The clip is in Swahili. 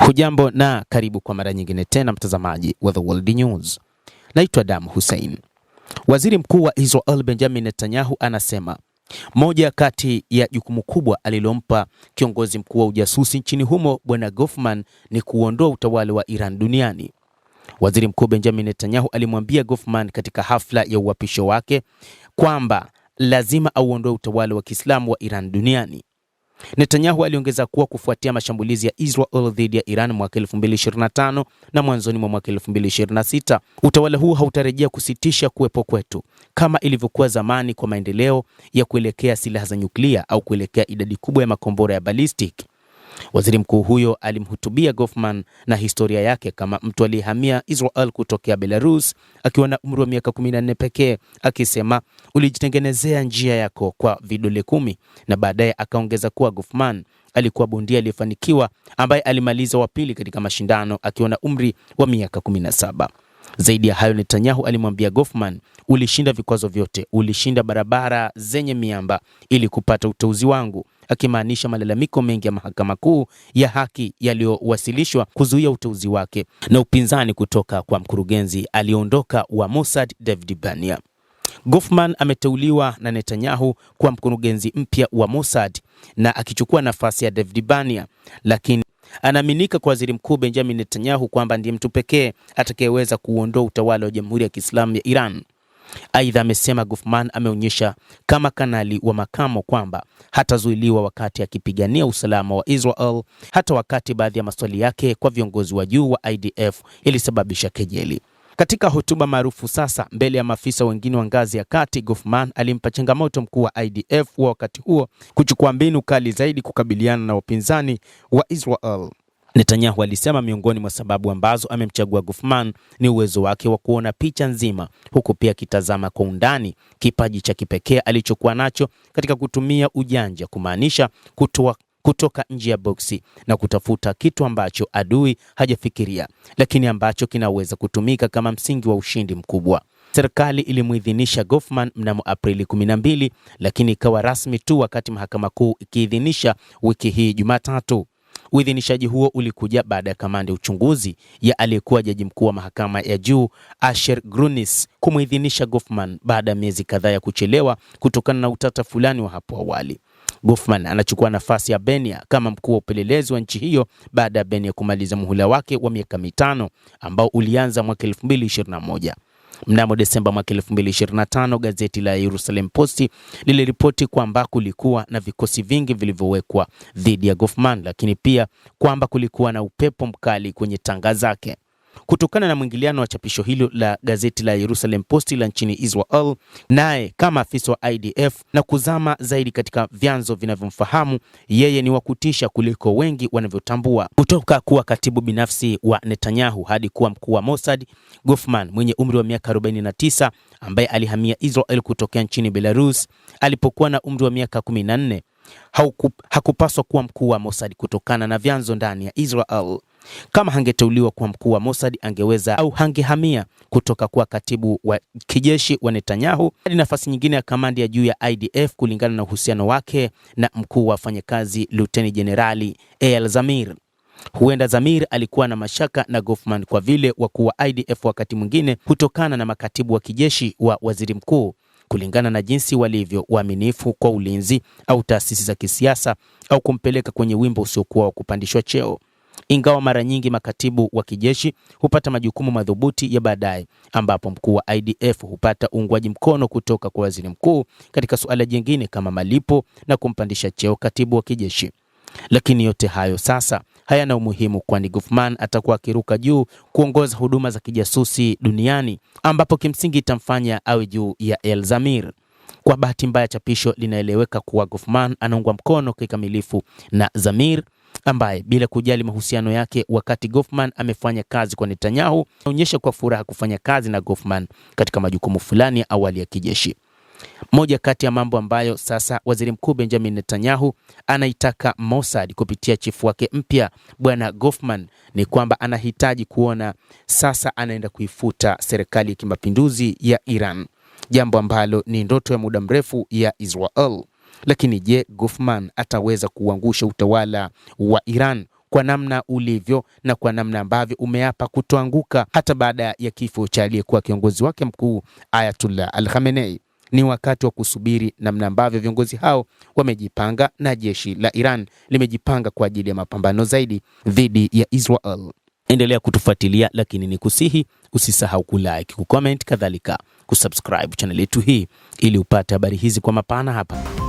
Hujambo na karibu kwa mara nyingine tena mtazamaji wa The World News. Naitwa Adam Hussein. Waziri Mkuu wa Israel Benjamin Netanyahu anasema moja kati ya jukumu kubwa alilompa kiongozi mkuu wa ujasusi nchini humo Bwana Goffman ni kuondoa utawala wa Iran duniani. Waziri Mkuu Benjamin Netanyahu alimwambia Goffman katika hafla ya uapisho wake kwamba lazima auondoe utawala wa Kiislamu wa Iran duniani. Netanyahu aliongeza kuwa kufuatia mashambulizi ya Israel dhidi ya Iran mwaka 2025 na mwanzoni mwa mwaka 2026, utawala huu hautarejea kusitisha kuwepo kwetu kama ilivyokuwa zamani kwa maendeleo ya kuelekea silaha za nyuklia au kuelekea idadi kubwa ya makombora ya ballistic. Waziri mkuu huyo alimhutubia Goffman na historia yake kama mtu aliyehamia Israel kutokea Belarus akiwa na umri wa miaka 14 pekee, akisema ulijitengenezea njia yako kwa vidole 10, na baadaye akaongeza kuwa Goffman alikuwa bondia aliyefanikiwa ambaye alimaliza wa pili katika mashindano akiwa na umri wa miaka 17. Zaidi ya hayo, Netanyahu alimwambia Goffman, ulishinda vikwazo vyote, ulishinda barabara zenye miamba ili kupata uteuzi wangu, akimaanisha malalamiko mengi ya mahakama kuu ya haki yaliyowasilishwa kuzuia uteuzi wake na upinzani kutoka kwa mkurugenzi aliondoka wa Mossad David Barnea. Goffman ameteuliwa na Netanyahu kuwa mkurugenzi mpya wa Mossad na akichukua nafasi ya David Barnea, lakini anaaminika kwa waziri mkuu Benjamin Netanyahu kwamba ndiye mtu pekee atakayeweza kuondoa utawala wa Jamhuri ya Kiislamu ya Iran. Aidha, amesema Goffman ameonyesha kama kanali wa makamo kwamba hatazuiliwa wakati akipigania usalama wa Israel, hata wakati baadhi ya maswali yake kwa viongozi wa juu wa IDF ilisababisha kejeli. Katika hotuba maarufu sasa mbele ya maafisa wengine wa ngazi ya kati, Goffman alimpa changamoto mkuu wa IDF wa wakati huo kuchukua mbinu kali zaidi kukabiliana na wapinzani wa Israel. Netanyahu alisema miongoni mwa sababu ambazo amemchagua Goffman ni uwezo wake wa kuona picha nzima, huku pia kitazama kwa undani, kipaji cha kipekee alichokuwa nacho katika kutumia ujanja, kumaanisha kutoka nje ya boksi na kutafuta kitu ambacho adui hajafikiria, lakini ambacho kinaweza kutumika kama msingi wa ushindi mkubwa. Serikali ilimuidhinisha Goffman mnamo Aprili 12, lakini ikawa rasmi tu wakati mahakama kuu ikiidhinisha wiki hii Jumatatu. Uidhinishaji huo ulikuja baada ya kamanda ya uchunguzi ya aliyekuwa jaji mkuu wa mahakama ya juu Asher Grunis kumuidhinisha Goffman baada ya miezi kadhaa ya kuchelewa kutokana na utata fulani wa hapo awali. Goffman anachukua nafasi ya Barnea kama mkuu wa upelelezi wa nchi hiyo baada ya Barnea kumaliza muhula wake wa miaka 5 ambao ulianza mwaka 2021. Mnamo Desemba mwaka 2025, gazeti la Jerusalem Post liliripoti kwamba kulikuwa na vikosi vingi vilivyowekwa dhidi ya Goffman, lakini pia kwamba kulikuwa na upepo mkali kwenye tanga zake. Kutokana na mwingiliano wa chapisho hilo la gazeti la Jerusalem Post la nchini Israel naye kama afisa wa IDF na kuzama zaidi katika vyanzo vinavyomfahamu, yeye ni wa kutisha kuliko wengi wanavyotambua. Kutoka kuwa katibu binafsi wa Netanyahu hadi kuwa mkuu wa Mossad, Goffman mwenye umri wa miaka 49 ambaye alihamia Israel kutokea nchini Belarus alipokuwa na umri wa miaka 14 hakupaswa kuwa mkuu wa Mossad kutokana na vyanzo ndani ya Israel. Kama hangeteuliwa kuwa mkuu wa Mossad, angeweza au hangehamia kutoka kuwa katibu wa kijeshi wa Netanyahu hadi nafasi nyingine ya kamandi ya juu ya IDF kulingana na uhusiano wake na mkuu wa wafanyakazi Luteni Jenerali Eyal Zamir. Huenda Zamir alikuwa na mashaka na Goffman kwa vile wakuu wa IDF wakati mwingine kutokana na makatibu wa kijeshi wa waziri mkuu kulingana na jinsi walivyo waaminifu kwa ulinzi au taasisi za kisiasa au kumpeleka kwenye wimbo usiokuwa wa kupandishwa cheo. Ingawa mara nyingi makatibu wa kijeshi hupata majukumu madhubuti ya baadaye, ambapo mkuu wa IDF hupata uungwaji mkono kutoka kwa waziri mkuu katika suala jingine kama malipo na kumpandisha cheo katibu wa kijeshi. Lakini yote hayo sasa hayana umuhimu, kwani Goffman atakuwa akiruka juu kuongoza huduma za kijasusi duniani, ambapo kimsingi itamfanya awe juu ya El Zamir. Kwa bahati mbaya, chapisho linaeleweka kuwa Goffman anaungwa mkono kikamilifu na Zamir, ambaye bila kujali mahusiano yake wakati Goffman amefanya kazi kwa Netanyahu, anaonyesha kwa furaha kufanya kazi na Goffman katika majukumu fulani ya awali ya kijeshi. Moja kati ya mambo ambayo sasa waziri mkuu Benjamin Netanyahu anaitaka Mossad kupitia chifu wake mpya Bwana Goffman ni kwamba anahitaji kuona sasa anaenda kuifuta serikali ya kimapinduzi ya Iran, jambo ambalo ni ndoto ya muda mrefu ya Israel. Lakini je, Goffman ataweza kuangusha utawala wa Iran kwa namna ulivyo na kwa namna ambavyo umeapa kutoanguka hata baada ya kifo cha aliyekuwa kiongozi wake mkuu Ayatollah Al-Khamenei. Ni wakati wa kusubiri namna ambavyo viongozi hao wamejipanga na jeshi la Iran limejipanga kwa ajili ya mapambano zaidi dhidi ya Israel. Endelea kutufuatilia, lakini ni kusihi usisahau kulike, kucomment, kadhalika kusubscribe channel yetu hii ili upate habari hizi kwa mapana hapa.